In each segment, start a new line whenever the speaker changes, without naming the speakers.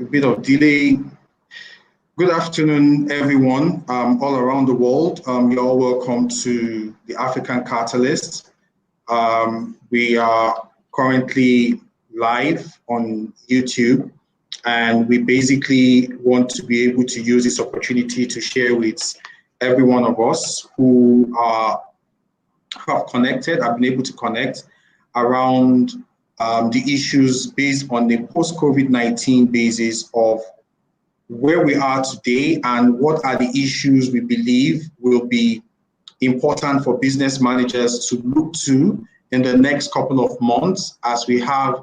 a bit of delay. Good afternoon, everyone, all around the world. You're all welcome to the African Catalyst. We are currently live on YouTube, and we basically want to be able to use this opportunity to share with every one of us who have connected, have been able to connect around the issues based on the post-COVID-19 basis of where we are today and what are the issues we believe will be important for business managers to look to in the next couple of months as we have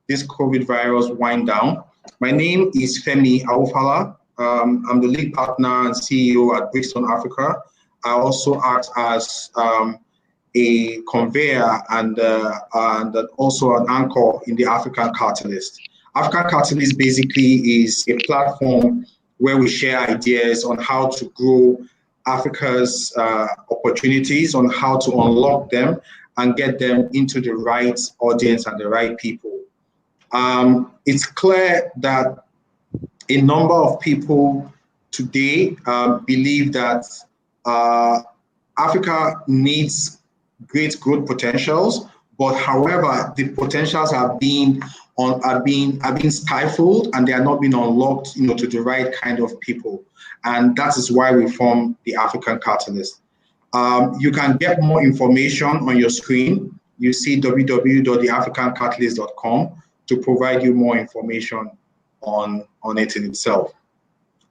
this COVID virus wind down. My name is Femi Awofala. I'm the lead partner and CEO at Brixton Africa. I also act as a conveyor and also an anchor in the African Catalyst. African Catalyst basically is a platform where we share ideas on how to grow Africa's opportunities, on how to unlock them and get them into the right audience and the right people. It's clear that a number of people today believe that Africa needs great growth potentials, but however, the potentials are being stifled and they are not being unlocked, to the right kind of people. And that is why we formed the African Catalyst. You can get more information on your screen. You see www.theafricancatalyst.com to provide you more information on it in itself.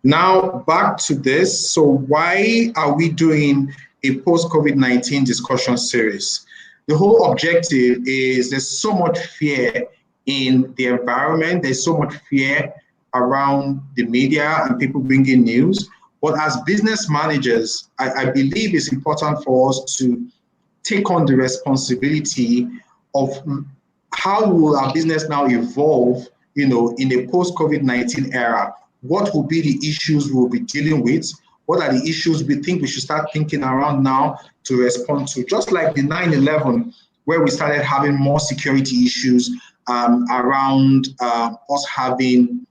Now, back to this. So why are we doing a post-COVID-19 discussion series? The whole objective is there's so much fear in the environment. There's so much fear around the media and people bringing news. But as business managers, I believe it's important for us to take on the responsibility of how will our business now evolve, in a post-COVID-19 era. What will be the issues we'll be dealing with? What are the issues we think we should start thinking around now to respond to? Just like the 9/11, where we started having more security issues around us having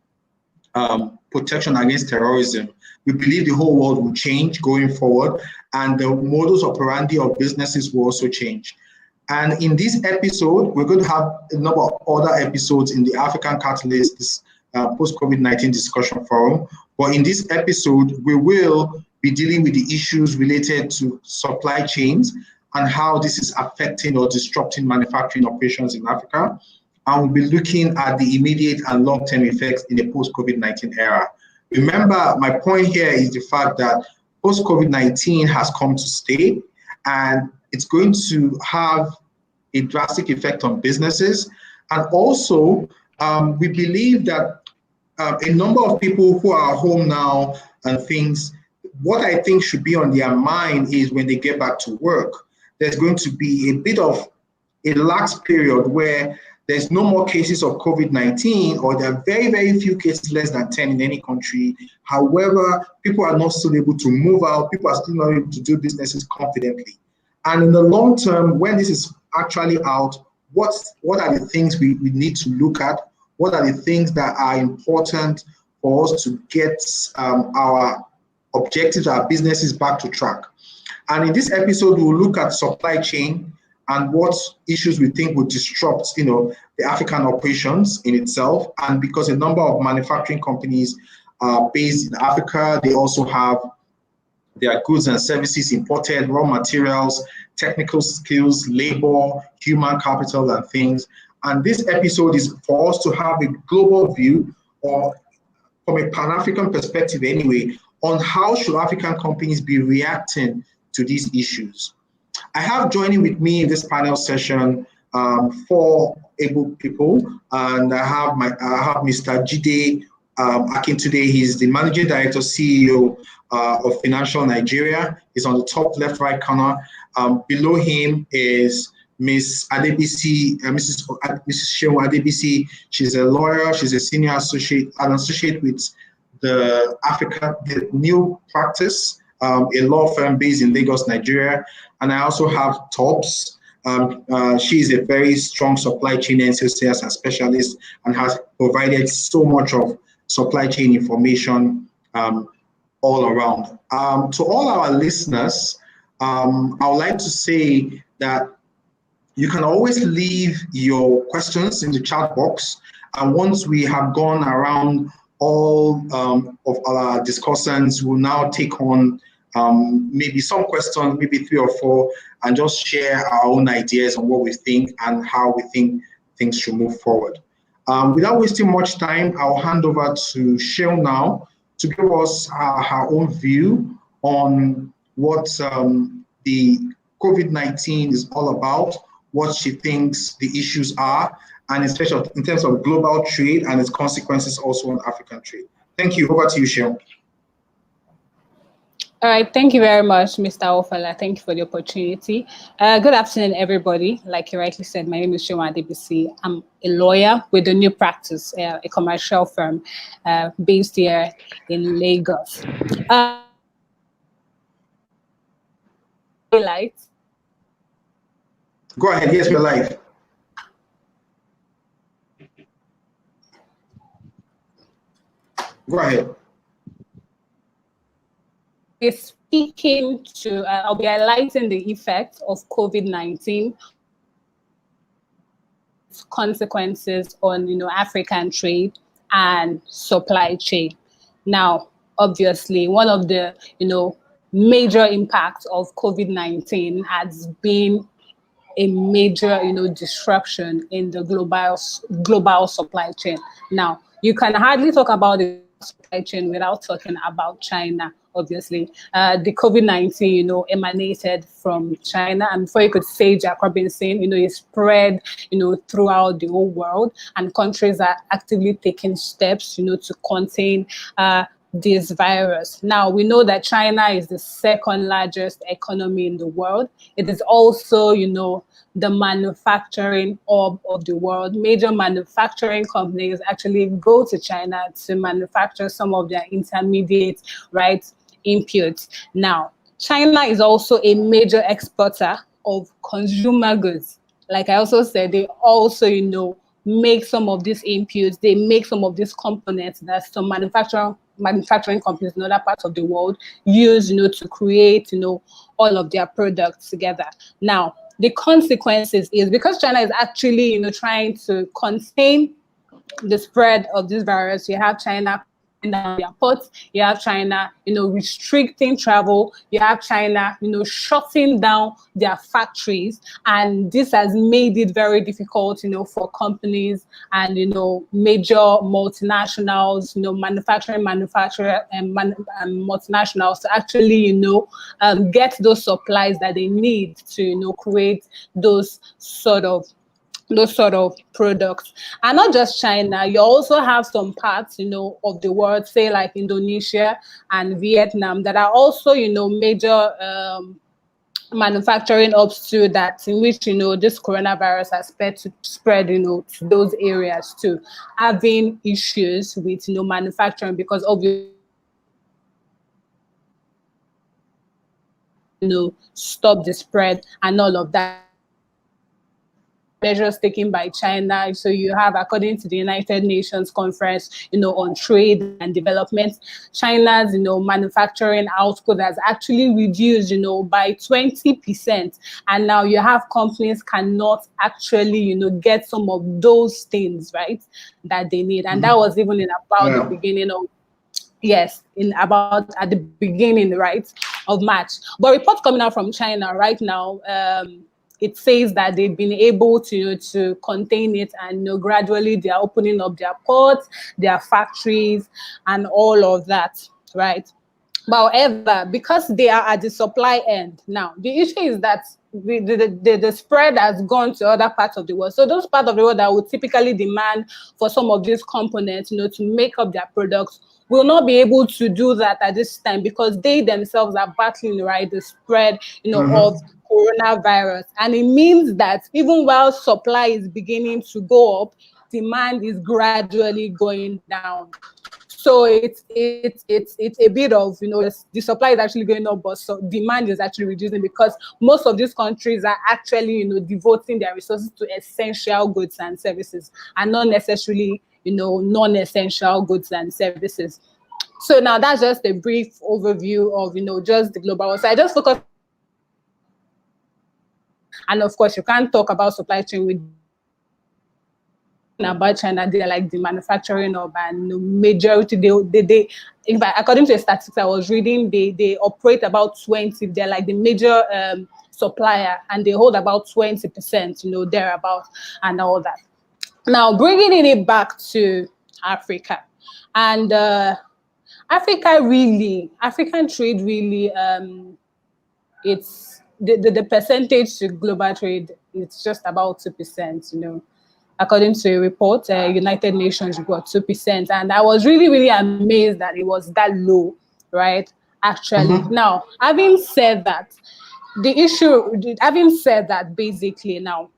protection against terrorism. We believe the whole world will change going forward, and the modus operandi of businesses will also change. And in this episode, we're going to have a number of other episodes in the African Catalyst, this post-COVID-19 discussion forum. But in this episode, we will be dealing with the issues related to supply chains and how this is affecting or disrupting manufacturing operations in Africa. And we'll be looking at the immediate and long-term effects in the post-COVID-19 era. Remember, my point here is the fact that post-COVID-19 has come to stay, and it's going to have a drastic effect on businesses. And also, we believe that a number of people who are home now and things, what I think should be on their mind is when they get back to work, there's going to be a bit of a lax period where there's no more cases of COVID-19, or there are very, very few cases, less than 10 in any country. However, people are not still able to move out. People are still not able to do businesses confidently. And in the long term, when this is actually out, what are the things we need to look at? What are the things that are important for us to get our objectives, our businesses back to track? And in this episode, we'll look at supply chain and what issues we think will disrupt, the African operations in itself. And because a number of manufacturing companies are based in Africa, they also have their goods and services imported, raw materials, technical skills, labor, human capital, and things. And this episode is for us to have a global view, or from a Pan-African perspective anyway, on how should African companies be reacting to these issues. I have joining with me in this panel session 4 able people, and I have Mr. Jide Akintunde. He's the Managing Director, CEO of Financial Nigeria. He's on the top left right corner. Below him is Miss Adebisi, Mrs. Shehu Adebisi. She's a lawyer. She's a senior associate, an associate with the New Practice, a law firm based in Lagos, Nigeria. And I also have Tops. She is a very strong supply chain and sales specialist and has provided so much of supply chain information all around. To all our listeners, I would like to say that you can always leave your questions in the chat box. And once we have gone around all of our discussants, we'll now take on maybe some questions, maybe 3 or 4, and just share our own ideas on what we think and how we think things should move forward. Without wasting much time, I'll hand over to Shale now to give us her own view on what the COVID-19 is all about, what she thinks the issues are, and especially in terms of global trade and its consequences also on African trade. Thank you. Over to you, Shale.
All right, thank you very much, Mr. Ofala. Thank you for the opportunity. Good afternoon, everybody. Like you rightly said, my name is Shewa Adebisi. I'm a lawyer with a new practice, a commercial firm based here in Lagos. Highlights.
Go ahead, yes, we're live. Go ahead.
Speaking to, I'll be highlighting the effect of COVID-19, consequences on, African trade and supply chain. Now, obviously, one of the, major impacts of COVID-19 has been a major, disruption in the global supply chain. Now, you can hardly talk about the supply chain without talking about China. Obviously, the COVID-19, emanated from China, and before you could say Jacobinson, it spread, throughout the whole world, and countries are actively taking steps, to contain this virus. Now, we know that China is the second largest economy in the world. It is also, the manufacturing hub of the world. Major manufacturing companies actually go to China to manufacture some of their intermediate, inputs. Now, China is also a major exporter of consumer goods. Like I also said, they also, make some of these inputs, they make some of these components that some manufacturing companies in other parts of the world use, to create, all of their products together. Now, the consequences is because China is actually, trying to contain the spread of this virus, you have China down their ports, you have China, restricting travel, you have China, shutting down their factories, and this has made it very difficult, for companies and, major multinationals, manufacturing and multinationals to actually, get those supplies that they need to, create those sort of products. And not just China, you also have some parts, of the world, say like Indonesia and Vietnam, that are also, major manufacturing hubs too, that in which, this coronavirus has spread, to those areas too, having issues with, manufacturing because obviously, stop the spread and all of that. Measures taken by China. So you have, according to the United Nations Conference, on Trade and Development, China's, manufacturing output has actually reduced, by 20%. And now you have companies cannot actually, get some of those things, that they need. And that was even in about the beginning of, at the beginning, of March. But reports coming out from China right now, it says that they've been able to contain it, and gradually they are opening up their ports, their factories, and all of that, right? But however, because they are at the supply end now, the issue is that the spread has gone to other parts of the world. So those parts of the world that would typically demand for some of these components, to make up their products, will not be able to do that at this time because they themselves are battling, the spread, of coronavirus. And it means that even while supply is beginning to go up, demand is gradually going down. So it's a bit of, the supply is actually going up, but so demand is actually reducing because most of these countries are actually, devoting their resources to essential goods and services and not necessarily, non-essential goods and services. So now that's just a brief overview of, just the global. So I just focus. And of course, you can't talk about supply chain with about China. They're like the manufacturing of, and majority they in fact, according to the statistics I was reading, they operate about 20. They're like the major supplier, and they hold about 20%, thereabout, and all that. Now bringing it back to Africa, and African trade really, it's the percentage to global trade, it's just about 2%. According to a report, United Nations report, 2%. And I was really, really amazed that it was that low, right? Actually. Now, having said that, basically now,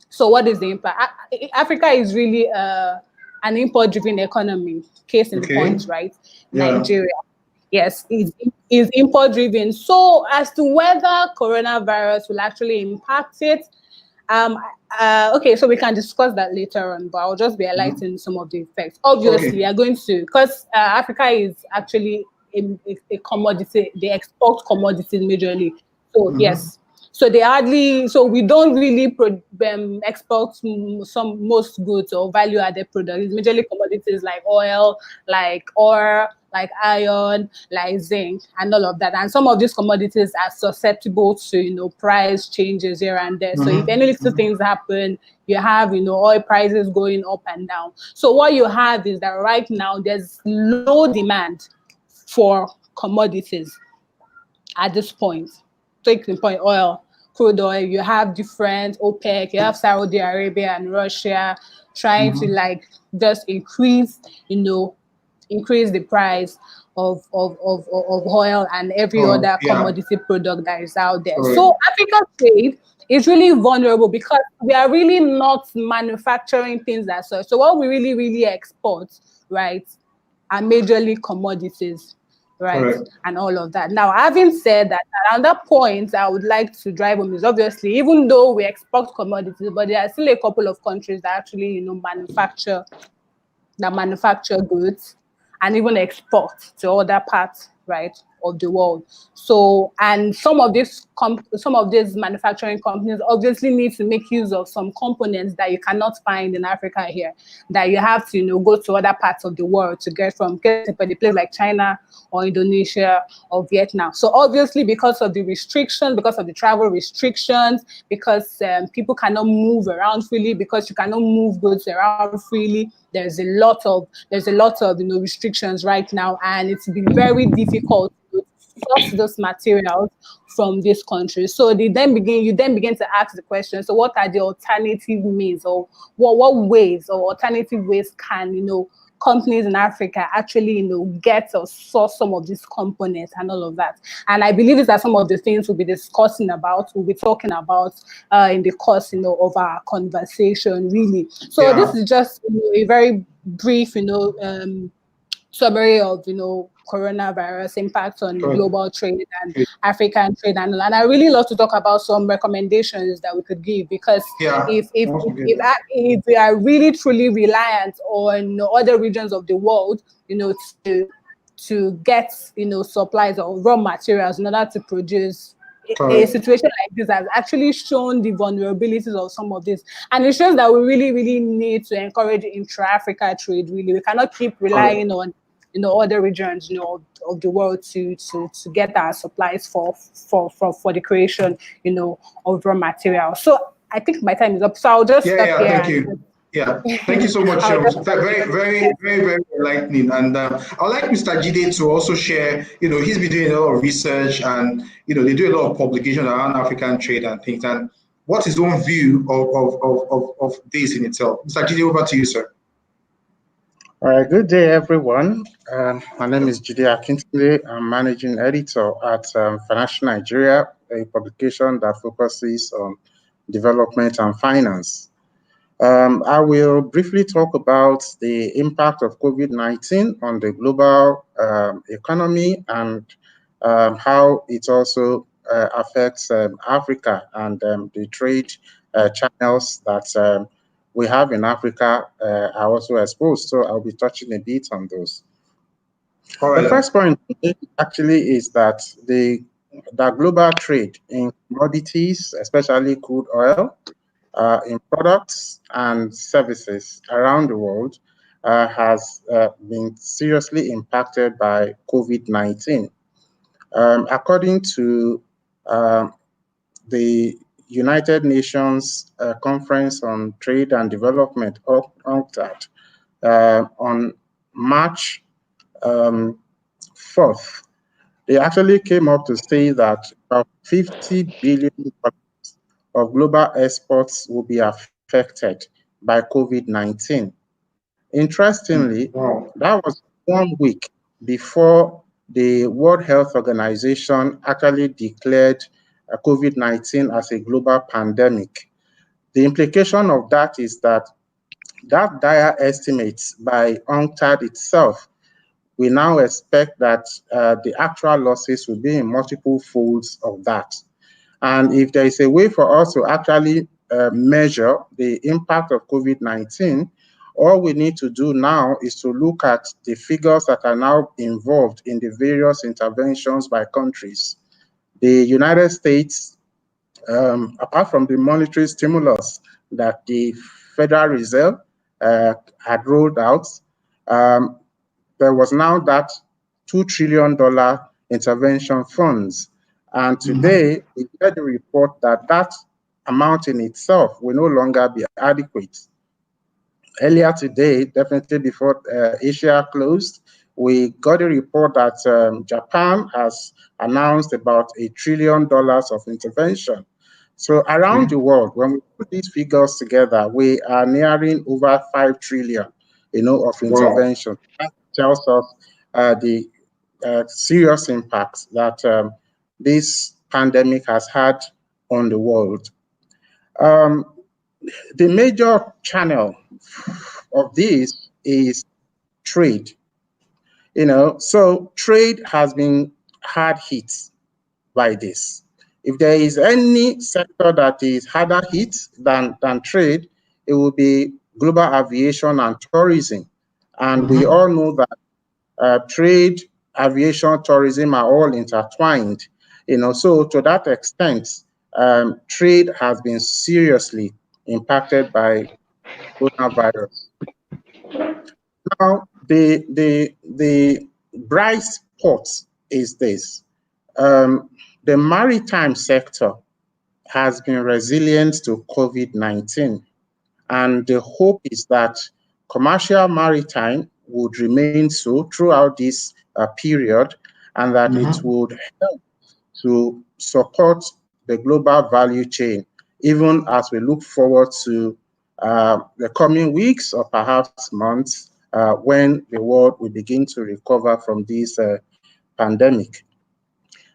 so what is the impact? Africa is really an import-driven economy, case in point, right?
Yeah.
Nigeria. Yes, is import-driven. So as to whether coronavirus will actually impact it, okay, so we can discuss that later on, but I'll just be highlighting some of the effects. Obviously, we are going to, because Africa is actually a commodity, they export commodities majorly. So yes, so we don't really export most goods or value-added products. It's majorly commodities like oil, like ore, like iron, like zinc, and all of that. And some of these commodities are susceptible to, price changes here and there. So if any little things happen, you have, oil prices going up and down. So what you have is that right now there's low demand for commodities at this point. Take the point, oil, crude oil, you have different OPEC, you have Saudi Arabia and Russia trying to just increase the price of oil and every other commodity product that is out there. So African trade is really vulnerable because we are really not manufacturing things as such. So what we really, really export, right, are majorly commodities, right, and all of that. Now, having said that, another point I would like to drive home is obviously, even though we export commodities, but there are still a couple of countries that actually, manufacture goods and even export to other parts, right, of the world. So, and some of these manufacturing companies obviously need to make use of some components that you cannot find in Africa here, that you have to, go to other parts of the world to get from, a place like China or Indonesia or Vietnam. So obviously, because of the restrictions, because of the travel restrictions, because people cannot move around freely, because you cannot move goods around freely, there's a lot of restrictions right now, and it's been very difficult to source those materials from this country. So you then begin to ask the question, so what are the alternative means, or what ways or alternative ways can companies in Africa actually get or source some of these components and all of that? And I believe these are some of the things we'll be talking about in the course of our conversation, really. So this is just a very brief summary of coronavirus impact on global trade and African trade, and I really love to talk about some recommendations that we could give, because if we are really truly reliant on other regions of the world to get supplies of raw materials in order to produce, a situation like this has actually shown the vulnerabilities of some of this, and it shows that we really, really need to encourage intra-Africa trade. Really, we cannot keep relying on other regions of the world to get our supplies for the creation of raw materials. So I think my time is up, so I'll just stop here.
Thank you. Thank you so much. Very, very, very, very enlightening. And I'd like Mr. Jide to also share, he's been doing a lot of research, and, they do a lot of publications around African trade and things. And what's his own view of this in itself? Mr. Jide, over to you, sir.
All right, good day, everyone. My name is Jide Akintunde. I'm managing editor at Financial Nigeria, a publication that focuses on development and finance. I will briefly talk about the impact of COVID-19 on the global economy, and how it also affects Africa and the trade channels that we have in Africa are also exposed. So I'll be touching a bit on those. The first point actually is that the global trade in commodities, especially crude oil, in products and services around the world has been seriously impacted by COVID-19. According to the United Nations Conference on Trade and Development, UNCTAD, on March 4th, they actually came up to say that about $50 billion of global exports will be affected by COVID-19. Interestingly, that was 1 week before the World Health Organization actually declared COVID-19 as a global pandemic. The implication of that is that dire estimates by UNCTAD itself, we now expect that the actual losses will be in multiple folds of that. And if there is a way for us to actually measure the impact of COVID-19, all we need to do now is to look at the figures that are now involved in the various interventions by countries. The United States, apart from the monetary stimulus that the Federal Reserve had rolled out, there was now that $2 trillion intervention funds. And today, we get the report that that amount in itself will no longer be adequate. Earlier today, definitely before Asia closed, we got a report that Japan has announced about $1 trillion of intervention. So around the world, when we put these figures together, we are nearing over 5 trillion, of intervention. That tells us the serious impacts that this pandemic has had on the world. The major channel of this is trade. So trade has been hard hit by this. If there is any sector that is harder hit than trade, it will be global aviation and tourism. And we all know that trade, aviation, tourism are all intertwined. So to that extent, trade has been seriously impacted by coronavirus. Now, the bright spot is this. The maritime sector has been resilient to COVID-19, and the hope is that commercial maritime would remain so throughout this period, and that it would help to support the global value chain, even as we look forward to the coming weeks or perhaps months when the world will begin to recover from this pandemic.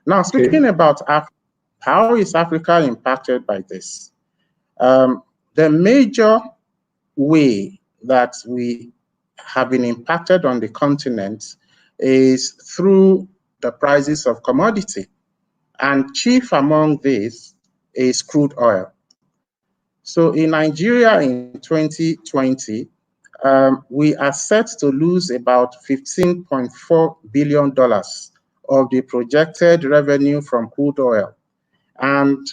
Now, speaking about Africa, how is Africa impacted by this? The major way that we have been impacted on the continent is through the prices of commodity. And chief among these is crude oil. So in Nigeria in 2020, we are set to lose about $15.4 billion of the projected revenue from crude oil. And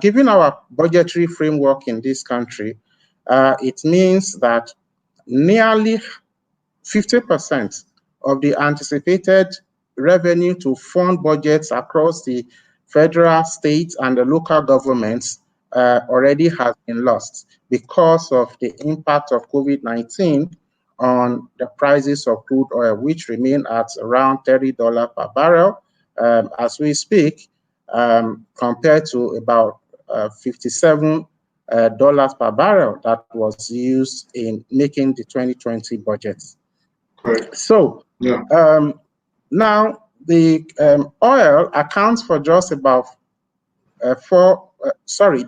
given our budgetary framework in this country, it means that nearly 50% of the anticipated revenue to fund budgets across the federal, state, and the local governments already has been lost because of the impact of COVID-19 on the prices of crude oil, which remain at around $30 per barrel as we speak, compared to about $57 per barrel that was used in making the 2020 budget.
Correct.
So now the oil accounts for just about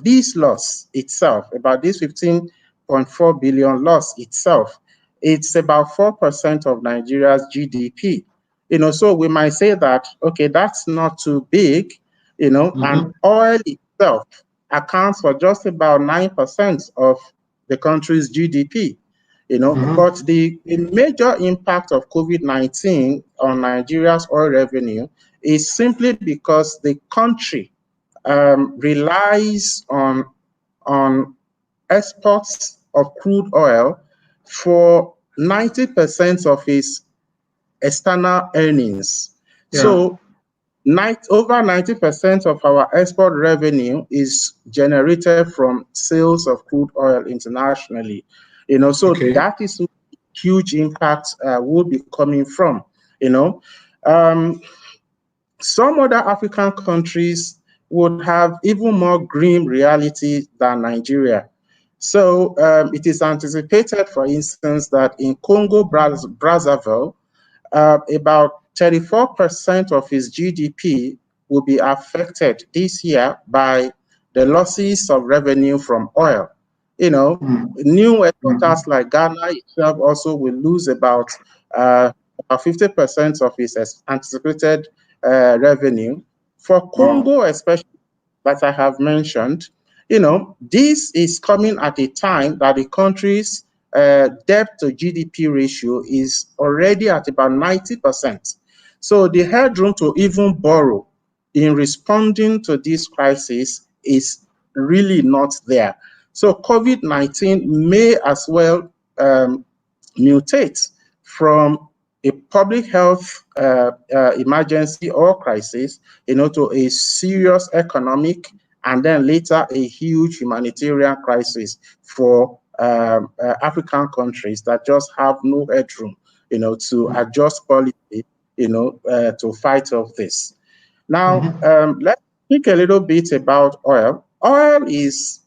this loss itself, about this 15.4 billion loss itself, it's about 4% of Nigeria's GDP. So we might say that, okay, that's not too big, and oil itself accounts for just about 9% of the country's GDP. But the major impact of COVID-19 on Nigeria's oil revenue is simply because the country relies on exports of crude oil for 90% of its external earnings.
Yeah.
So over 90% of our export revenue is generated from sales of crude oil internationally. So that is huge impact would be coming from. Some other African countries would have even more grim reality than Nigeria. So it is anticipated, for instance, that in Congo Brazzaville, about 34% of its GDP will be affected this year by the losses of revenue from oil. New exporters like Ghana itself also will lose about 50% of its anticipated revenue. For Congo, especially, that I have mentioned, this is coming at a time that the country's debt to GDP ratio is already at about 90%. So the headroom to even borrow in responding to this crisis is really not there. So COVID-19 may as well mutate from a public health emergency or crisis, to a serious economic and then later a huge humanitarian crisis for African countries that just have no headroom, to adjust policy, to fight off this. Now, let's speak a little bit about oil. Oil is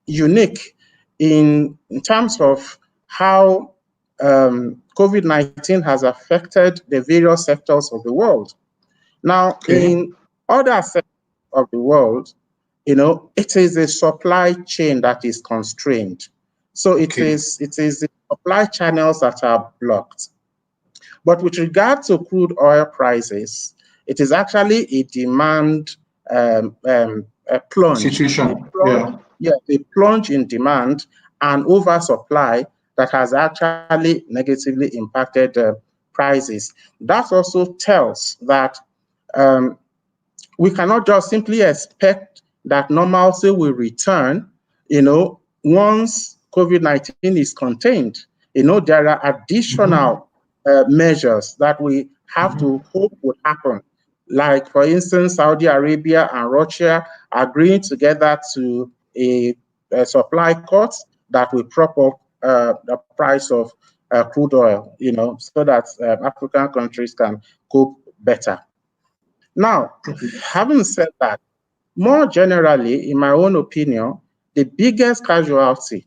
unique in terms of how COVID-19 has affected the various sectors of the world. Now, in other sectors of the world, it is a supply chain that is constrained. So it is the supply channels that are blocked. But with regard to crude oil prices, it is actually a demand a plunge.
Situation.
A plunge in demand and oversupply that has actually negatively impacted prices. That also tells that we cannot just simply expect that normalcy will return, once COVID-19 is contained. There are additional measures that we have to hope would happen. Like, for instance, Saudi Arabia and Russia agreeing together to a supply cut that will prop up the price of crude oil, so that African countries can cope better. Now, having said that, more generally, in my own opinion, the biggest casualty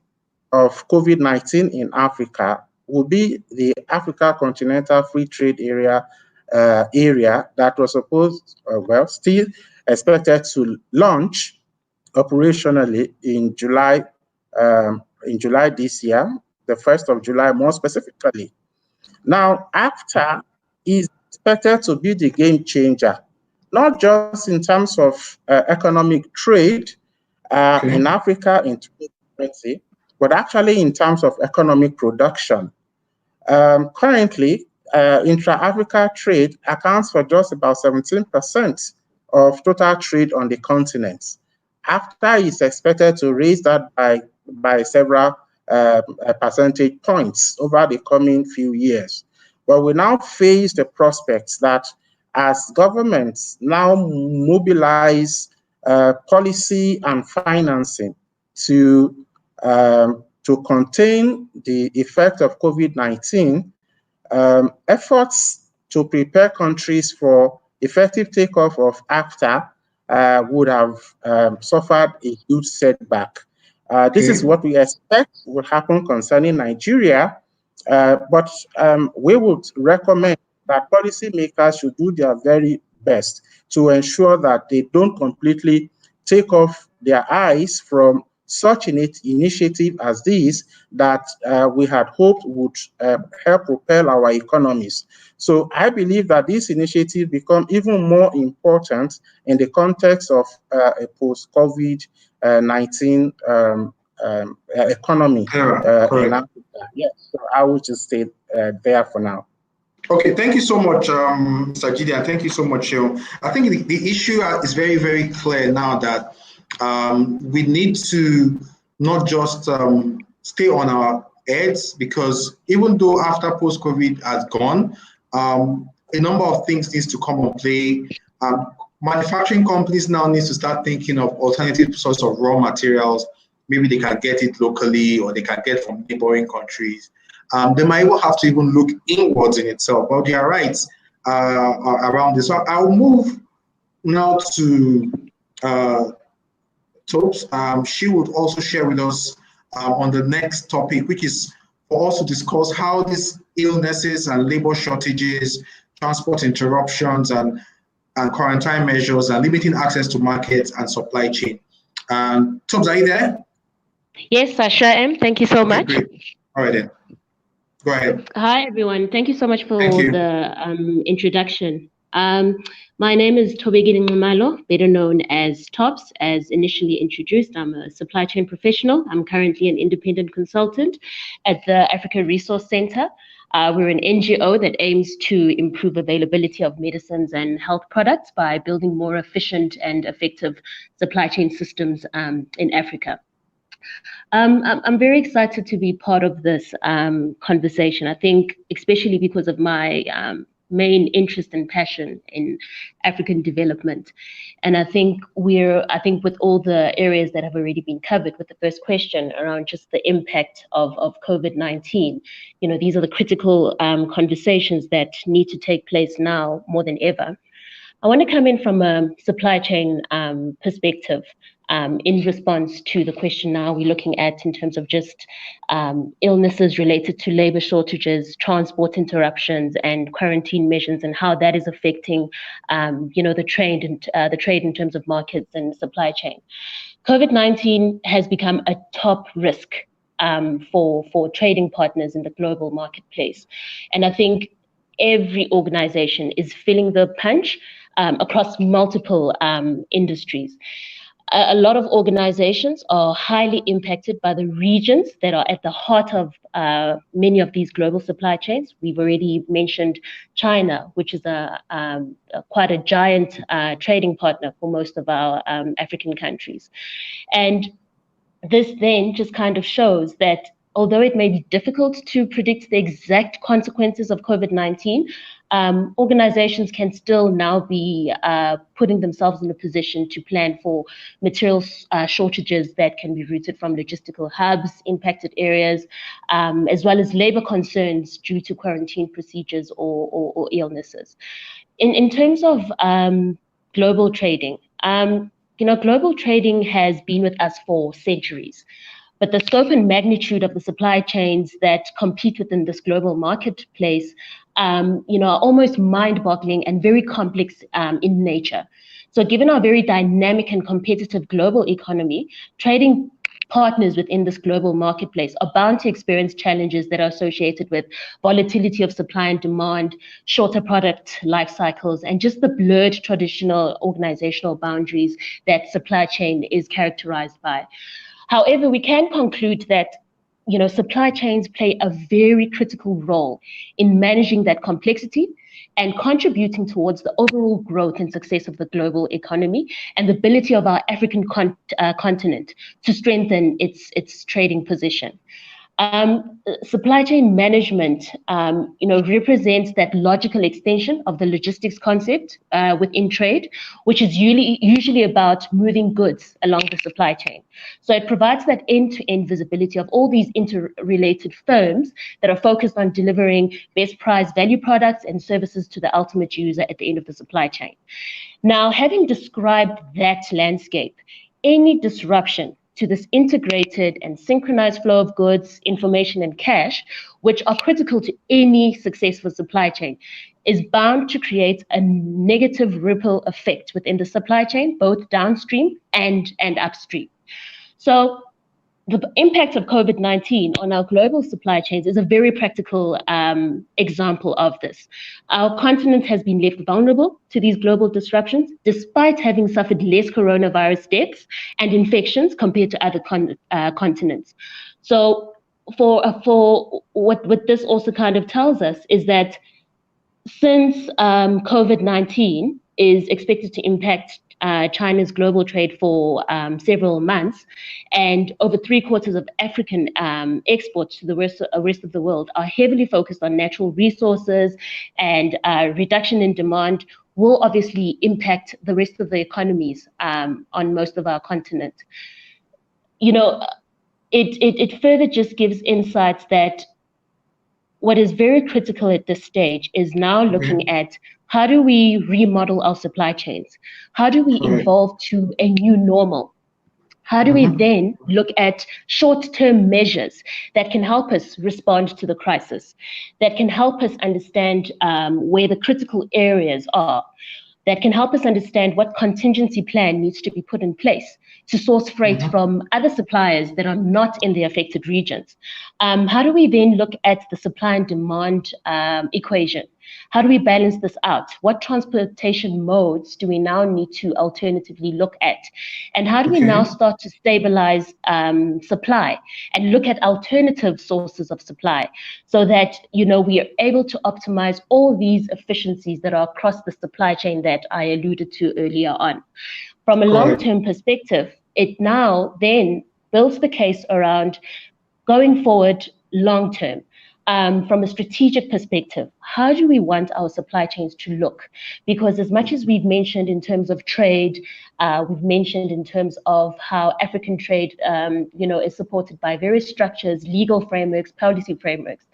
of COVID-19 in Africa will be the Africa Continental Free Trade Area that was supposed, still expected to launch operationally in July this year, the 1st of July more specifically. Now, AFTA is expected to be the game changer, not just in terms of economic trade in Africa in 2020, but actually in terms of economic production. Currently, intra-Africa trade accounts for just about 17% of total trade on the continent. AFTA is expected to raise that by several percentage points over the coming few years. But we now face the prospects that as governments now mobilize policy and financing to contain the effect of COVID-19, efforts to prepare countries for effective takeoff of AFTA would have suffered a huge setback. This is what we expect will happen concerning Nigeria, but we would recommend that policymakers should do their very best to ensure that they don't completely take off their eyes from such an initiative as this that we had hoped would help propel our economies. So I believe that this initiative become even more important in the context of a post-COVID-19 economy in Africa. Yes, so I will just stay there for now.
Okay, thank you so much, Mr. Jide, and thank you so much, Sheol. I think the issue is very, very clear now that we need to not just stay on our heads, because even though after post-COVID has gone, a number of things needs to come and play. Manufacturing companies now need to start thinking of alternative sources of raw materials. Maybe they can get it locally, or they can get from neighboring countries. They might even have to even look inwards in itself, but they are right around this. So I'll move now to Tobes. She would also share with us on the next topic, which is for us to discuss how these illnesses and labor shortages, transport interruptions, and quarantine measures are limiting access to markets and supply chain. Tobes, are you there?
Yes, I sure am. Thank you so much.
Great. All right then. Go ahead.
Hi, everyone. Thank you so much for the introduction. My name is Tobegile Nxumalo, better known as Tops, as initially introduced. I'm a supply chain professional. I'm currently an independent consultant at the Africa Resource Center. We're an NGO that aims to improve availability of medicines and health products by building more efficient and effective supply chain systems in Africa. I'm very excited to be part of this conversation. I think, especially because of my main interest and passion in African development. And I think with all the areas that have already been covered with the first question around just the impact of COVID-19, these are the critical conversations that need to take place now more than ever. I want to come in from a supply chain perspective. In response to the question now we're looking at in terms of just illnesses related to labor shortages, transport interruptions, and quarantine measures, and how that is affecting, the trade in terms of markets and supply chain. COVID-19 has become a top risk for trading partners in the global marketplace, and I think every organization is feeling the punch across multiple industries. A lot of organizations are highly impacted by the regions that are at the heart of many of these global supply chains. We've already mentioned China, which is quite a giant trading partner for most of our African countries. And this then just kind of shows that although it may be difficult to predict the exact consequences of COVID-19, organizations can still now be putting themselves in a position to plan for material shortages that can be routed from logistical hubs, impacted areas, as well as labor concerns due to quarantine procedures or illnesses. In terms of global trading, global trading has been with us for centuries. But the scope and magnitude of the supply chains that compete within this global marketplace, are almost mind-boggling and very complex in nature. So given our very dynamic and competitive global economy, trading partners within this global marketplace are bound to experience challenges that are associated with volatility of supply and demand, shorter product life cycles, and just the blurred traditional organizational boundaries that supply chain is characterized by. However, we can conclude that supply chains play a very critical role in managing that complexity and contributing towards the overall growth and success of the global economy and the ability of our African continent to strengthen its trading position. Supply chain management, represents that logical extension of the logistics concept within trade, which is usually about moving goods along the supply chain. So it provides that end-to-end visibility of all these interrelated firms that are focused on delivering best price value products and services to the ultimate user at the end of the supply chain. Now, having described that landscape, any disruption to this integrated and synchronized flow of goods, information, and cash, which are critical to any successful supply chain, is bound to create a negative ripple effect within the supply chain, both downstream and upstream. So the impact of COVID-19 on our global supply chains is a very practical example of this. Our continent has been left vulnerable to these global disruptions, despite having suffered less coronavirus deaths and infections compared to other continents. So for what this also kind of tells us is that since COVID-19 is expected to impact China's global trade for several months, and over 3/4 of African exports to the rest of the world are heavily focused on natural resources, and reduction in demand will obviously impact the rest of the economies on most of our continent. You know, it further just gives insights that what is very critical at this stage is now looking at how do we remodel our supply chains? How do we evolve to a new normal? How do we then look at short-term measures that can help us respond to the crisis, that can help us understand where the critical areas are, that can help us understand what contingency plan needs to be put in place to source freight from other suppliers that are not in the affected regions? How do we then look at the supply and demand equation? How do we balance this out? What transportation modes do we now need to alternatively look at? And how do we now start to stabilize supply and look at alternative sources of supply so that, you know, we are able to optimize all these efficiencies that are across the supply chain that I alluded to earlier on? From a long-term perspective, it now then builds the case around going forward long-term. From a strategic perspective, how do we want our supply chains to look? Because as much as we've mentioned in terms of trade, we've mentioned in terms of how African trade, you know, is supported by various structures, legal frameworks, policy frameworks.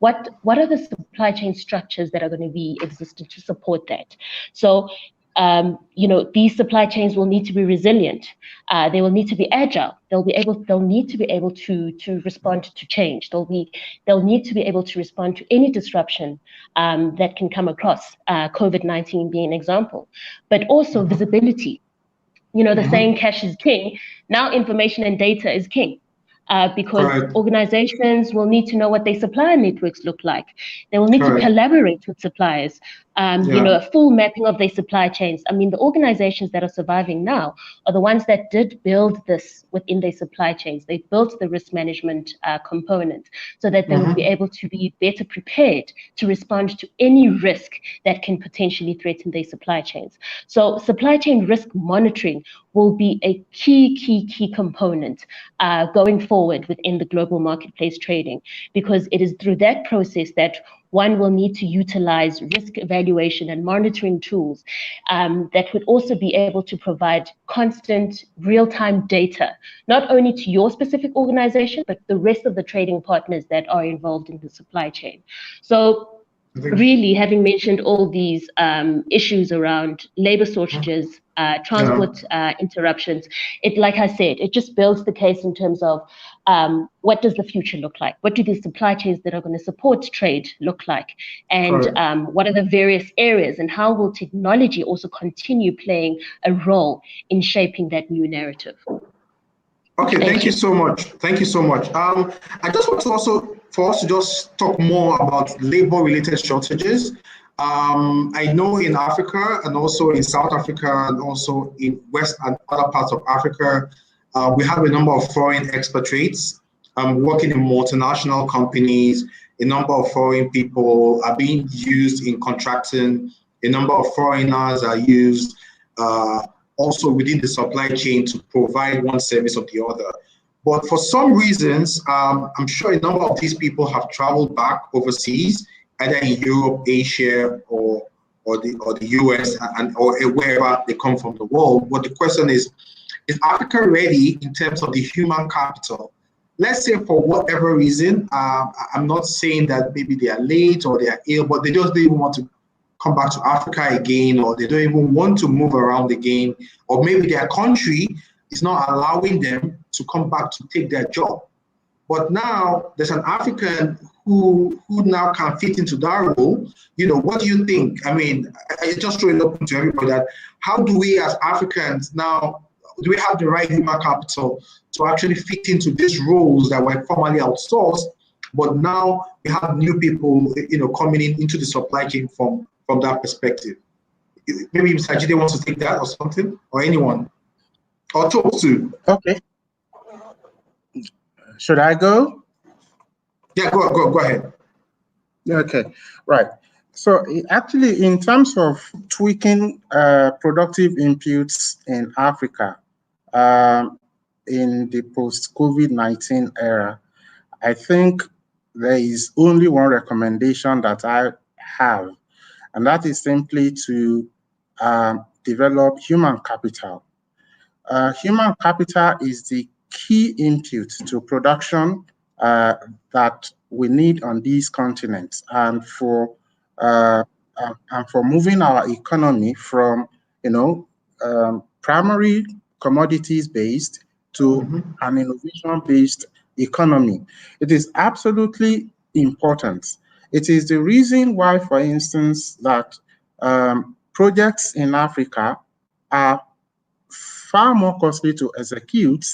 What are the supply chain structures that are going to be existent to support that? So, you know, these supply chains will need to be resilient. They will need to be agile. They'll need to be able to respond to change. They'll need to be able to respond to any disruption that can come across, COVID-19 being an example, but also visibility. You know, the saying cash is king. Now information and data is king. Because organizations will need to know what their supplier networks look like. They will need to collaborate with suppliers, you know, a full mapping of their supply chains. I mean, the organizations that are surviving now are the ones that did build this within their supply chains. They built the risk management component so that they will be able to be better prepared to respond to any risk that can potentially threaten their supply chains. So supply chain risk monitoring will be a key component going forward within the global marketplace trading, because it is through that process that one will need to utilize risk evaluation and monitoring tools that would also be able to provide constant real-time data, not only to your specific organization, but the rest of the trading partners that are involved in the supply chain. So really, having mentioned all these issues around labor shortages, transport interruptions, it, like I said, it just builds the case in terms of what does the future look like? What do the supply chains that are going to support trade look like? And what are the various areas, and how will technology also continue playing a role in shaping that new narrative?
Okay, thank you so much. Thank you so much. I just want to also, for us to just talk more about labor-related shortages. I know in Africa and also in South Africa and also in West and other parts of Africa, we have a number of foreign expatriates working in multinational companies. A number of foreign people are being used in contracting. A number of foreigners are used also within the supply chain to provide one service or the other. But for some reasons, I'm sure a number of these people have traveled back overseas, either in Europe, Asia, or the US, or wherever they come from the world. But the question is Africa ready in terms of the human capital? Let's say for whatever reason, I'm not saying that maybe they are late or they are ill, but they just don't even want to come back to Africa again, or they don't even want to move around again, or maybe their country is not allowing them to come back to take their job. But now there's an African who now can fit into that role. You know, what do you think? I mean, I just throw it open to everybody that how do we as Africans now do we have the right human capital to actually fit into these roles that were formerly outsourced, but now we have new people, coming into the supply chain from that perspective. Maybe Mr. Jide wants to take that or something, or anyone, or talk to.
Okay. Should I go?
Yeah, go ahead.
Okay, right. So actually, in terms of tweaking productive inputs in Africa in the post-COVID-19 era, I think there is only one recommendation that I have, and that is simply to develop human capital. Human capital is the key input to production that we need on these continents, and for moving our economy from primary commodities based to an innovation based economy. It is absolutely important. It is the reason why, for instance, that projects in Africa are far more costly to execute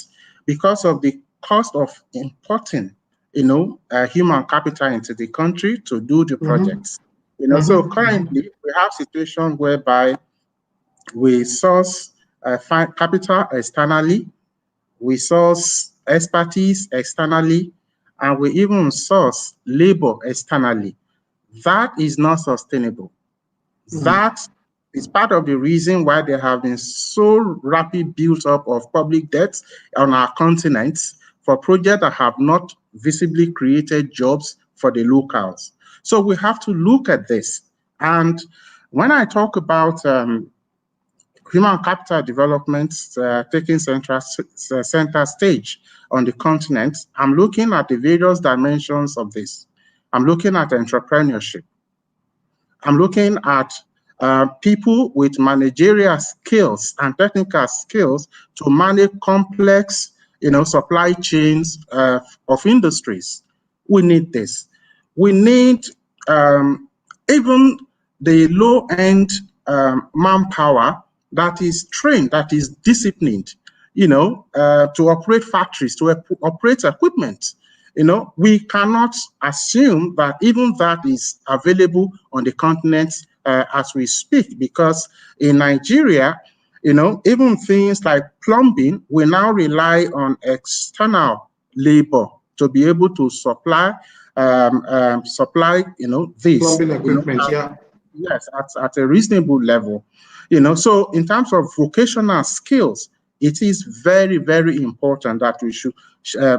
because of the cost of importing, human capital into the country to do the projects. So currently we have situations whereby we source capital externally, we source expertise externally, and we even source labor externally. That is not sustainable. That is part of the reason why there have been so rapid build-up of public debt on our continents for projects that have not visibly created jobs for the locals. So we have to look at this. And when I talk about human capital development taking center stage on the continent, I'm looking at the various dimensions of this. I'm looking at entrepreneurship. I'm looking at people with managerial skills and technical skills to manage complex, supply chains of industries. We need this. We need even the low-end manpower that is trained, that is disciplined, to operate factories, to operate equipment. We cannot assume that even that is available on the continent as we speak, because in Nigeria, even things like plumbing, we now rely on external labor to be able to supply, this.
Plumbing equipment,
Yes, at a reasonable level. So in terms of vocational skills, it is very, very important that we should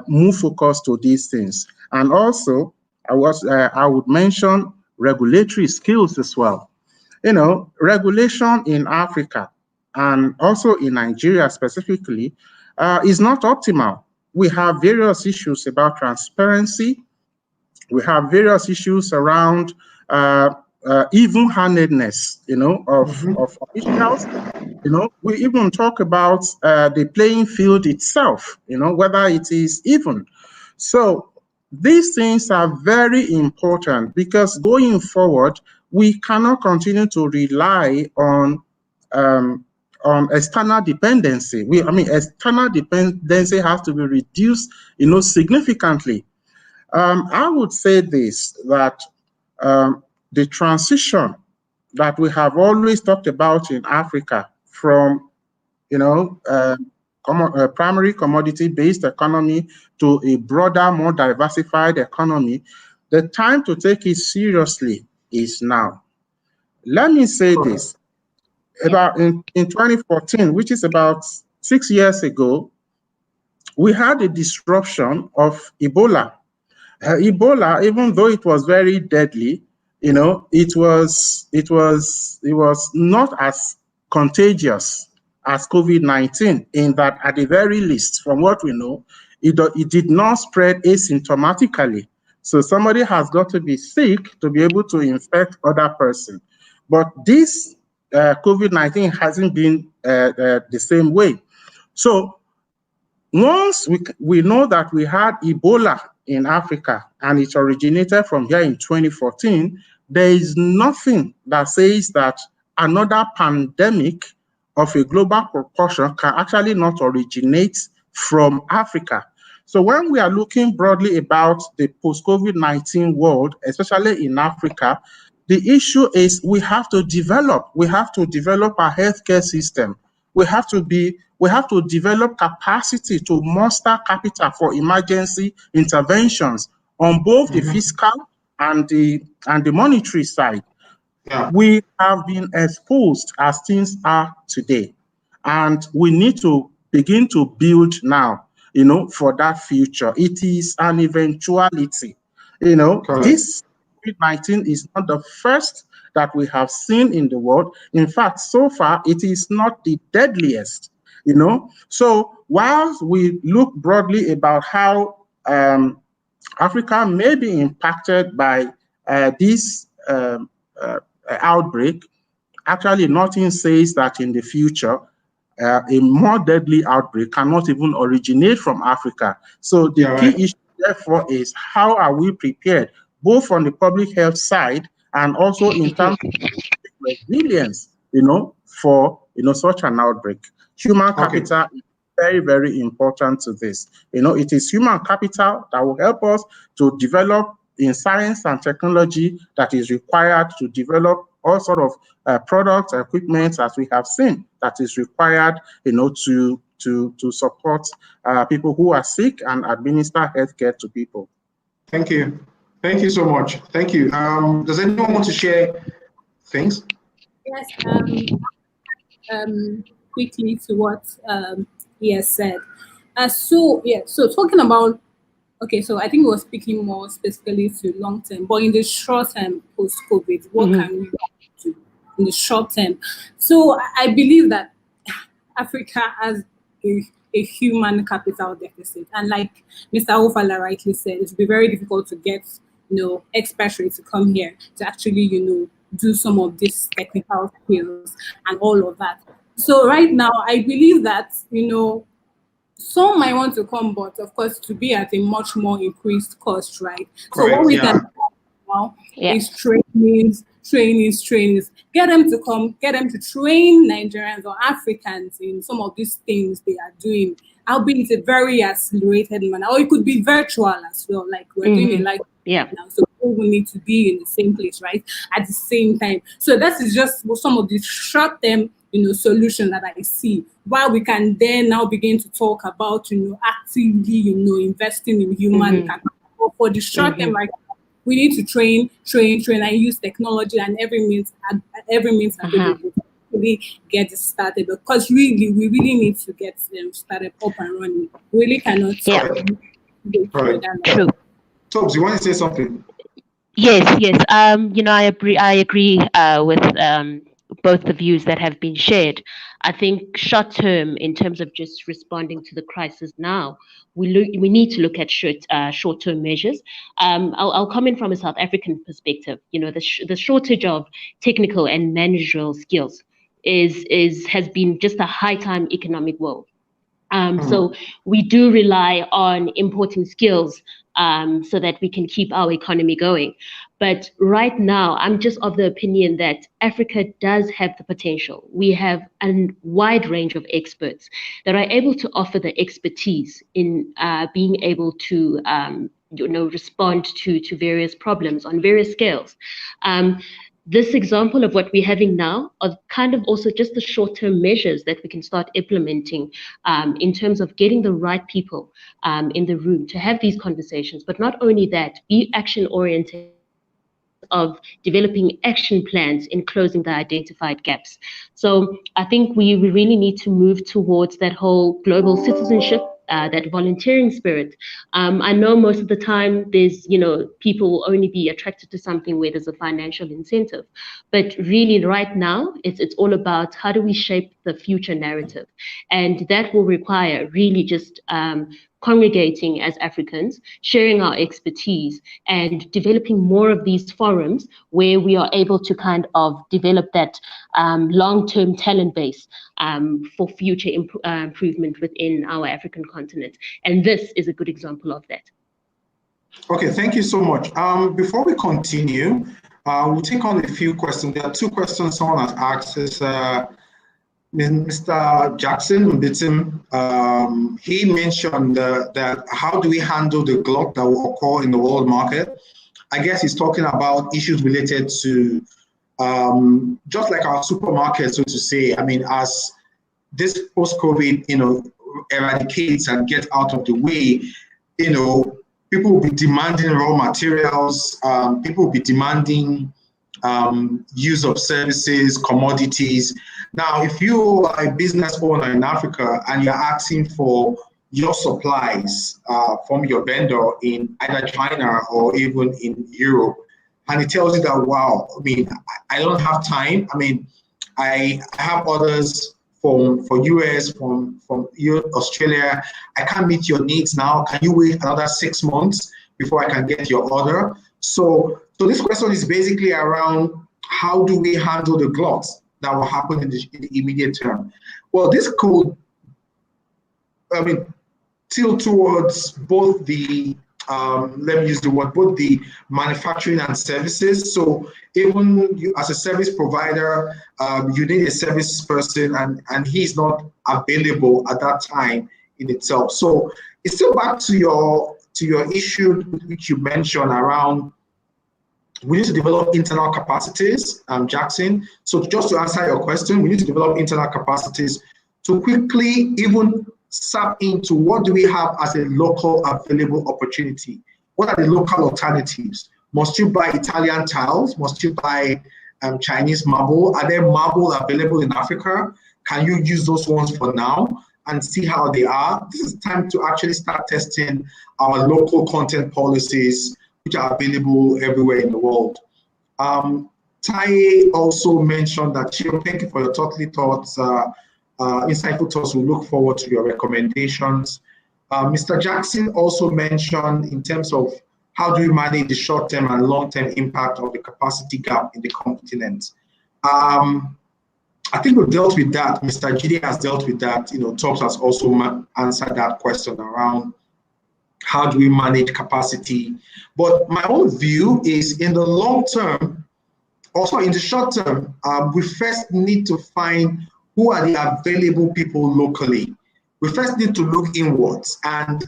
move focus to these things. And also, I would mention regulatory skills as well. Regulation in Africa and also in Nigeria specifically is not optimal. We have various issues about transparency. We have various issues around even-handedness, of officials. We even talk about the playing field itself, whether it is even. So these things are very important, because going forward, we cannot continue to rely on external dependency. External dependency has to be reduced, significantly. I would say this, that the transition that we have always talked about in Africa from, primary commodity-based economy to a broader, more diversified economy, the time to take it seriously is now. Let me say this. About in 2014, which is about 6 years ago, we had a disruption of Ebola. Ebola, even though it was very deadly, it was not as contagious as COVID-19, in that, at the very least, from what we know, it did not spread asymptomatically. So somebody has got to be sick to be able to infect other person. But this COVID-19 hasn't been the same way. So once we know that we had Ebola in Africa and it originated from here in 2014, there is nothing that says that another pandemic of a global proportion can actually not originate from Africa. So when we are looking broadly about the post-COVID-19 world, especially in Africa, the issue is we have to develop our healthcare system. We have to develop capacity to muster capital for emergency interventions on both the fiscal and the monetary side.
Yeah.
We have been exposed as things are today, and we need to begin to build now, for that future. It is an eventuality.
Correct.
This COVID-19 is not the first that we have seen in the world. In fact, so far, it is not the deadliest, So whilst we look broadly about how Africa may be impacted by this outbreak, actually nothing says that in the future a more deadly outbreak cannot even originate from Africa. So the key issue, therefore, is how are we prepared, both on the public health side and also in terms of resilience, for such an outbreak. Human capital is very, very important to this. It is human capital that will help us to develop in science and technology that is required to develop all sort of products, equipment, as we have seen, that is required, to support people who are sick and administer healthcare to people.
Thank you. Thank you so much. Thank you. Does anyone want to share things?
Yes. Quickly to what he has said. So talking about, so I think we were speaking more specifically to long term, but in the short term post-COVID, what can we do in the short term? So I believe that Africa has a human capital deficit, and like Mr. Ofala rightly said, it would be very difficult to get expatriates to come here to actually do some of these technical skills and all of that. So right now, I believe that some might want to come, but of course to be at a much more increased cost, right?
Correct,
so what we can do now is trainings. Get them to come, get them to train Nigerians or Africans in some of these things they are doing. Albeit a very accelerated manner, or it could be virtual as well, like we're doing it like now. So people will need to be in the same place, right, at the same time. So that is just some of the short-term solution that I see, while we can then now begin to talk about actively investing in human capital. But for the short term, like, we need to train and use technology and every means available to really get it started, because we really need to get them started up and running. We really cannot
True. Tobbs, you want to say something?
Yes. I agree with both the views that have been shared. I think short term, in terms of just responding to the crisis now, we need to look at short term measures. I'll comment from a South African perspective. The shortage of technical and managerial skills has been just a high time economic woe. So we do rely on importing skills so that we can keep our economy going. But right now, I'm just of the opinion that Africa does have the potential. We have a wide range of experts that are able to offer the expertise in being able to respond to various problems on various scales. This example of what we're having now are kind of also just the short-term measures that we can start implementing in terms of getting the right people in the room to have these conversations. But not only that, be action-oriented of developing action plans in closing the identified gaps. So I think we really need to move towards that whole global citizenship, that volunteering spirit. I know most of the time there's, people will only be attracted to something where there's a financial incentive. But really right now, it's all about how do we shape the future narrative? And that will require really just congregating as Africans, sharing our expertise, and developing more of these forums where we are able to kind of develop that long-term talent base for future improvement within our African continent. And this is a good example of that.
Okay, thank you so much. Before we continue, we'll take on a few questions. There are two questions someone has asked. Mr. Jackson, he mentioned that how do we handle the glut that will occur in the world market? I guess he's talking about issues related to just like our supermarket, so to say. I mean, as this post-COVID, eradicates and gets out of the way, people will be demanding raw materials, people will be demanding use of services, commodities. Now, if you are a business owner in Africa and you're asking for your supplies from your vendor in either China or even in Europe, and it tells you that, wow, I mean, I don't have time. I mean, I have orders for US, from Australia. I can't meet your needs now. Can you wait another 6 months before I can get your order? So this question is basically around how do we handle the glut that will happen in the immediate term? Well, this could, tilt towards both the, let me use the word, both the manufacturing and services. So even you, as a service provider, you need a service person, and he's not available at that time in itself. So it's still back to your issue which you mentioned around, we need to develop internal capacities, Jackson. So just to answer your question, we need to develop internal capacities to quickly even tap into what do we have as a local available opportunity. What are the local alternatives? Must you buy Italian tiles? Must you buy Chinese marble? Are there marble available in Africa? Can you use those ones for now and see how they are? This is time to actually start testing our local content policies, which are available everywhere in the world. Taye also mentioned that, thank you for your insightful thoughts. We look forward to your recommendations. Mr. Jackson also mentioned in terms of how do we manage the short-term and long-term impact of the capacity gap in the continent. I think we've dealt with that. Mr. Jide has dealt with that. Tops has also answered that question around how do we manage capacity. But my own view is in the long term, also in the short term, we first need to find who are the available people locally. We first need to look inwards, and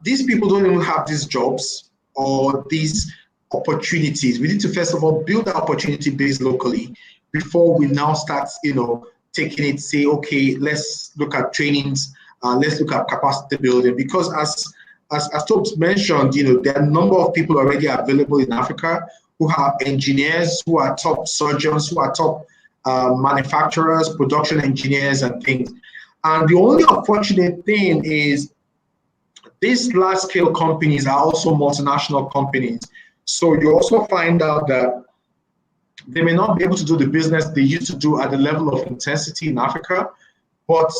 these people don't even have these jobs or these opportunities. We need to first of all build the opportunity base locally before we now start, taking it, say, okay, let's look at trainings, let's look at capacity building, because as Tobes mentioned, there are a number of people already available in Africa who have engineers, who are top surgeons, who are top manufacturers, production engineers, and things. And the only unfortunate thing is these large-scale companies are also multinational companies. So you also find out that they may not be able to do the business they used to do at the level of intensity in Africa, but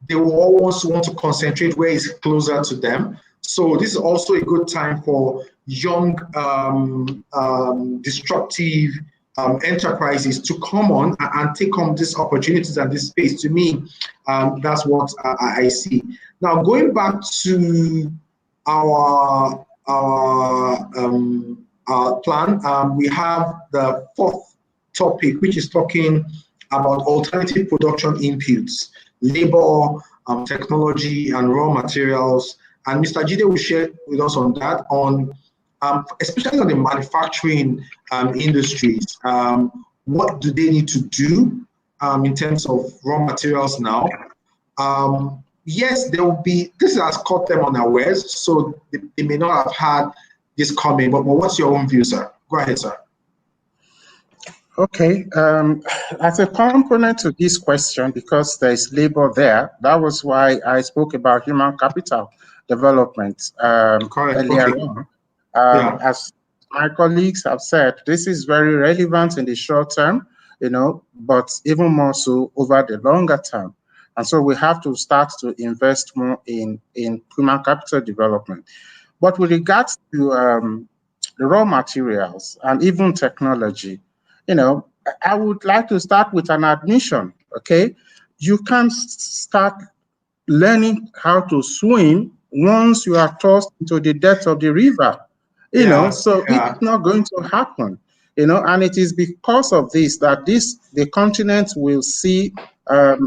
they will always want to concentrate where it's closer to them. So this is also a good time for young, disruptive enterprises to come on and take on these opportunities and this space. To me, that's what I see. Now, going back to our plan, we have the fourth topic, which is talking about alternative production inputs, labor, technology, and raw materials. And Mr. Jide will share with us on that, especially on the manufacturing industries. What do they need to do in terms of raw materials now? Yes, there will be, this has caught them unawares, so they may not have had this coming, but what's your own view, sir? Go ahead, sir.
Okay, as a component to this question, because there is labor there, that was why I spoke about human capital development earlier on. As my colleagues have said, this is very relevant in the short term, but even more so over the longer term. And so we have to start to invest more in human capital development. But with regards to the raw materials and even technology, I would like to start with an admission, okay? You can't start learning how to swim once you are tossed into the depth of the river, so it's not going to happen. And it is because of this that the continent will see a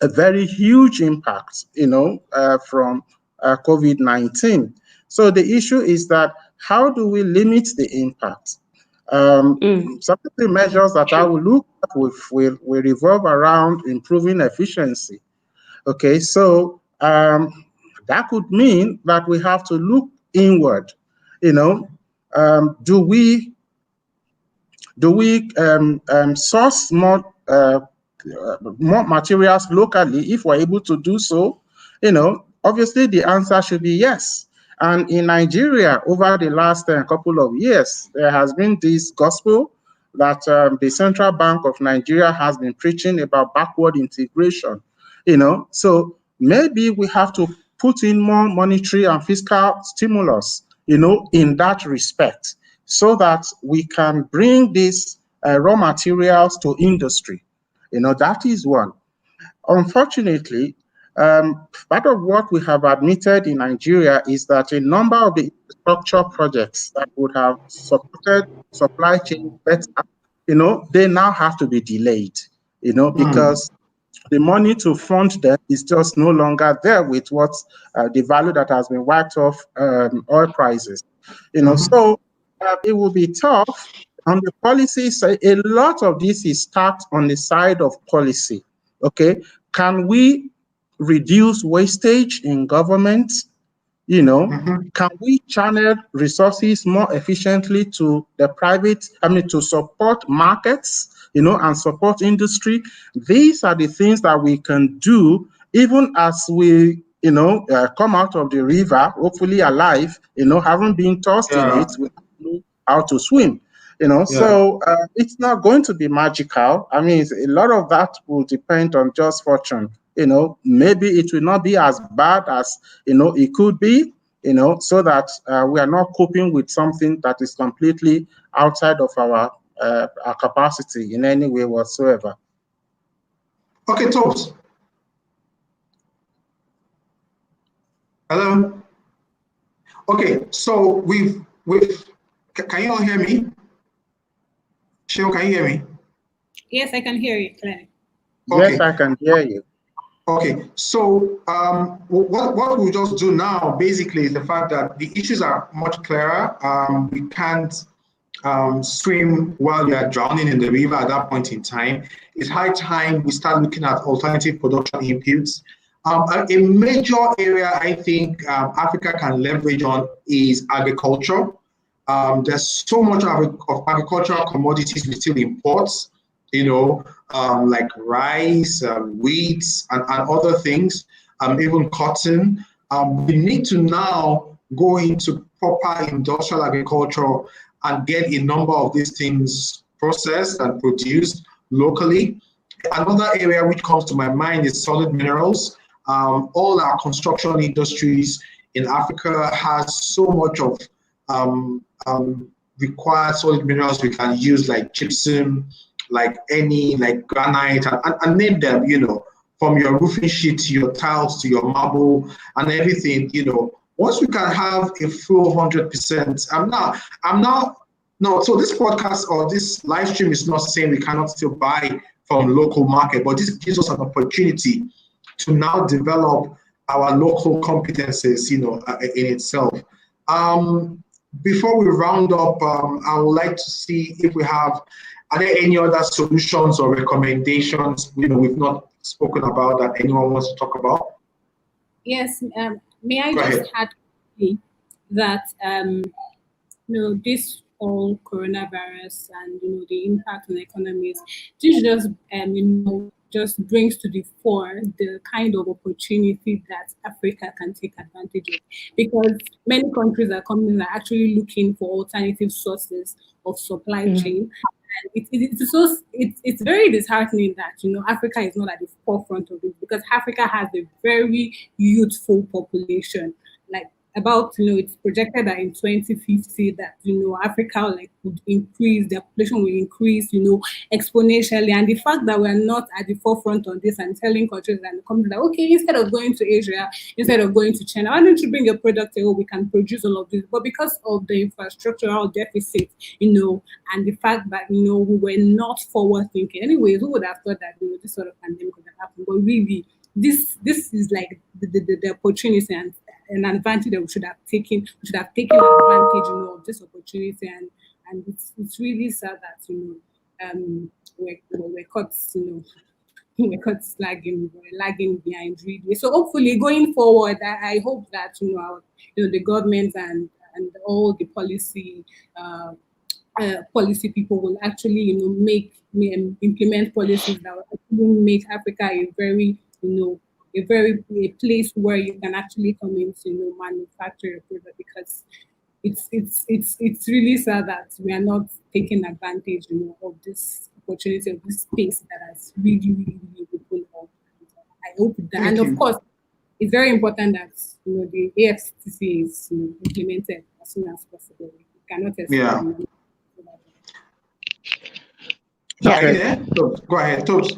very huge impact, from COVID-19. So the issue is that how do we limit the impact? Some of the measures that I will look at will revolve around improving efficiency. Okay, so that could mean that we have to look inward. Do we source more materials locally if we're able to do so? Obviously the answer should be yes. And in Nigeria, over the last couple of years, there has been this gospel that the Central Bank of Nigeria has been preaching about backward integration. So maybe we have to put in more monetary and fiscal stimulus, in that respect, so that we can bring these raw materials to industry. That is one. Unfortunately, part of what we have admitted in Nigeria is that a number of the infrastructure projects that would have supported supply chain better, they now have to be delayed, because the money to fund them is just no longer there with what the value that has been wiped off oil prices. So it will be tough on the policy side. A lot of this is stuck on the side of policy. Okay, can we reduce wastage in government? Can we channel resources more efficiently to the to support markets, and support industry? These are the things that we can do even as we, come out of the river, hopefully alive, haven't been tossed in it, we know how to swim. So it's not going to be magical. I mean, a lot of that will depend on just fortune. Maybe it will not be as bad as, it could be, so that we are not coping with something that is completely outside of our capacity in any way whatsoever.
Okay, Tops. Hello. Okay, so we've can you all hear me? Sheo, can you hear me?
Yes, I can hear you clearly.
Okay. Yes, I can hear you.
Okay, so what we'll just do now basically is the fact that the issues are much clearer. We can't swim while we are drowning in the river at that point in time. It's high time we start looking at alternative production inputs. A major area I think Africa can leverage on is agriculture. There's so much of agricultural commodities we still import, like rice, wheat, and other things, even cotton. We need to now go into proper industrial agriculture and get a number of these things processed and produced locally. Another area which comes to my mind is solid minerals. All our construction industries in Africa has so much of required solid minerals we can use, like gypsum, like granite, and name them, from your roofing sheet to your tiles to your marble and everything, Once we can have a full 100%, so this podcast or this live stream is not saying we cannot still buy from local market, but this gives us an opportunity to now develop our local competences, in itself. Before we round up, I would like to see if are there any other solutions or recommendations, we've not spoken about that anyone wants to talk about?
Yes, may I just add that, this whole coronavirus and, the impact on economies, this just brings to the fore the kind of opportunity that Africa can take advantage of, because many countries are actually looking for alternative sources of supply chain. And it's very disheartening that Africa is not at the forefront of it, because Africa has a very youthful population. Like about, it's projected that in 2050 that, Africa like would increase, the population will increase, exponentially. And the fact that we're not at the forefront on this and telling countries and companies that, okay, instead of going to Asia, instead of going to China, why don't you bring a product here, we can produce all of this. But because of the infrastructural deficit, and the fact that, we were not forward thinking. Anyways, who would have thought that, this sort of pandemic would have happened? But really, this is like the opportunity and an advantage that we should have taken advantage, of this opportunity, and it's really sad that we're caught, we're caught lagging behind really. So hopefully going forward, I hope that the government and all the policy people will actually implement policies that will actually make Africa a very a place where you can actually come into manufacture a product, because it's really sad that we are not taking advantage of this opportunity, of this space that has really opened up. I hope that, and of course, it's very important that the AFCTC is implemented as soon as possible. We cannot expect.
Yeah. Go ahead, Tobes.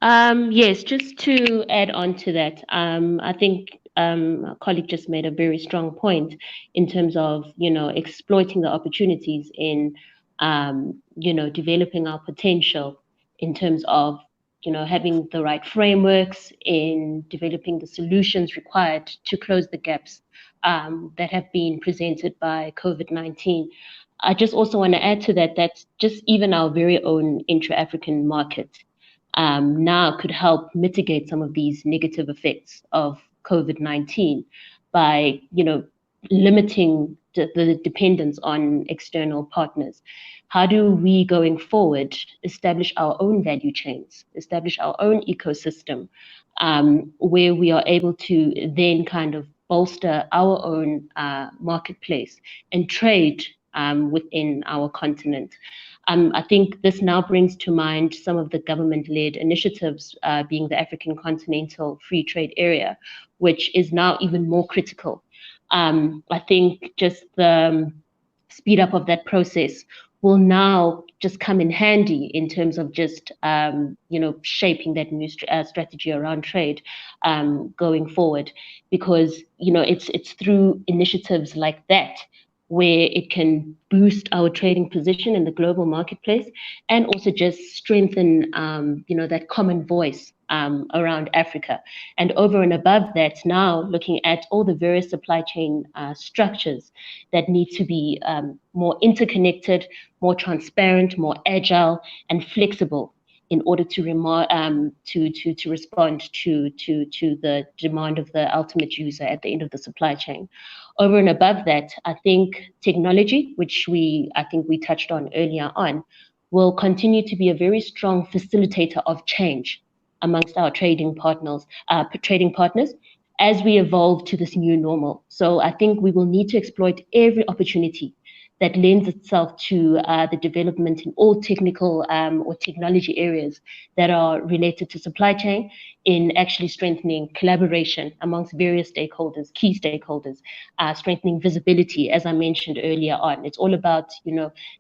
Yes, just to add on to that, I think a colleague just made a very strong point in terms of, exploiting the opportunities in, developing our potential in terms of, having the right frameworks, in developing the solutions required to close the gaps that have been presented by COVID-19. I just also want to add to that just even our very own intra-African market now could help mitigate some of these negative effects of COVID-19 by, limiting the dependence on external partners. How do we, going forward, establish our own value chains, establish our own ecosystem, where we are able to then kind of bolster our own marketplace and trade within our continent? I think this now brings to mind some of the government-led initiatives, being the African Continental Free Trade Area, which is now even more critical. I think just the speed up of that process will now just come in handy in terms of just, shaping that new strategy around trade going forward, because, it's through initiatives like that where it can boost our trading position in the global marketplace, and also just strengthen, that common voice around Africa. And over and above that, now looking at all the various supply chain structures that need to be more interconnected, more transparent, more agile, and flexible in order to respond to the demand of the ultimate user at the end of the supply chain. Over and above that, I think technology, which I think we touched on earlier on, will continue to be a very strong facilitator of change amongst our trading partners as we evolve to this new normal. So I think we will need to exploit every opportunity that lends itself to the development in all technical or technology areas that are related to supply chain, in actually strengthening collaboration amongst various stakeholders, key stakeholders, strengthening visibility, as I mentioned earlier on. It's all about,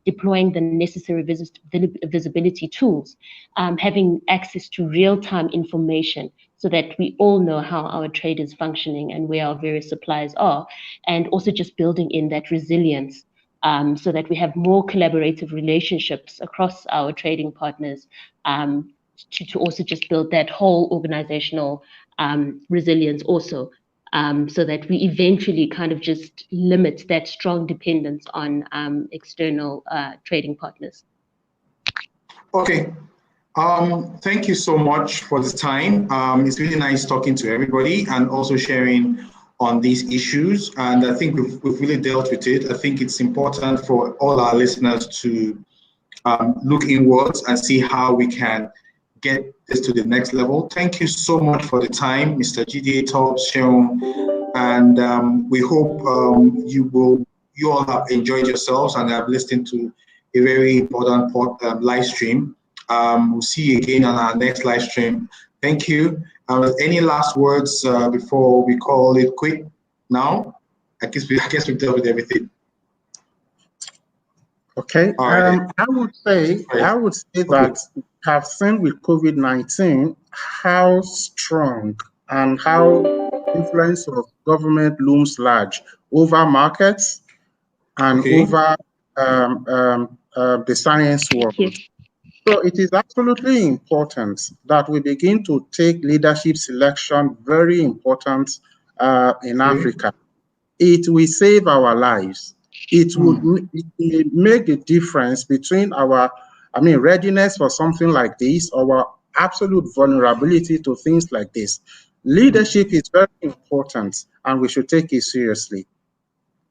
deploying the necessary visibility tools, having access to real-time information so that we all know how our trade is functioning and where our various suppliers are, and also just building in that resilience so that we have more collaborative relationships across our trading partners, to also just build that whole organizational resilience also, so that we eventually kind of just limit that strong dependence on external trading partners.
Okay. Thank you so much for this time. It's really nice talking to everybody and also sharing on these issues. And I think we've really dealt with it. I think it's important for all our listeners to look inwards and see how we can get this to the next level. Thank you so much for the time, Mr. GDA Tobes, Sheung, and we hope you all have enjoyed yourselves and have listened to a very important live stream. We'll see you again on our next live stream. Thank you. Any last words before we call it quit now? I guess we've dealt with everything.
Okay.
Right.
I would say that we have seen with COVID-19 how strong and how influence of government looms large over markets and over the science world. So it is absolutely important that we begin to take leadership selection very important in Africa. It will save our lives. It would make the difference between our, readiness for something like this, our absolute vulnerability to things like this. Leadership is very important, and we should take it seriously.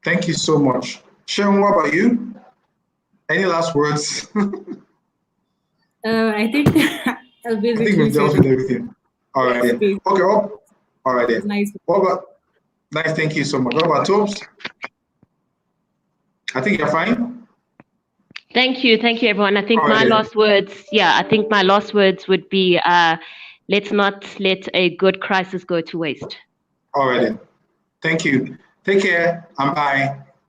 Thank you so much. Sharon, what about you? Any last words?
I think
we've dealt with everything. All right then. Okay. All right then.
Nice.
What about? Nice. Thank you so much. What about Tobes? I think you're fine.
Thank you, everyone. I think my last words would be, let's not let a good crisis go to waste.
All right then. Thank you. Take care and bye.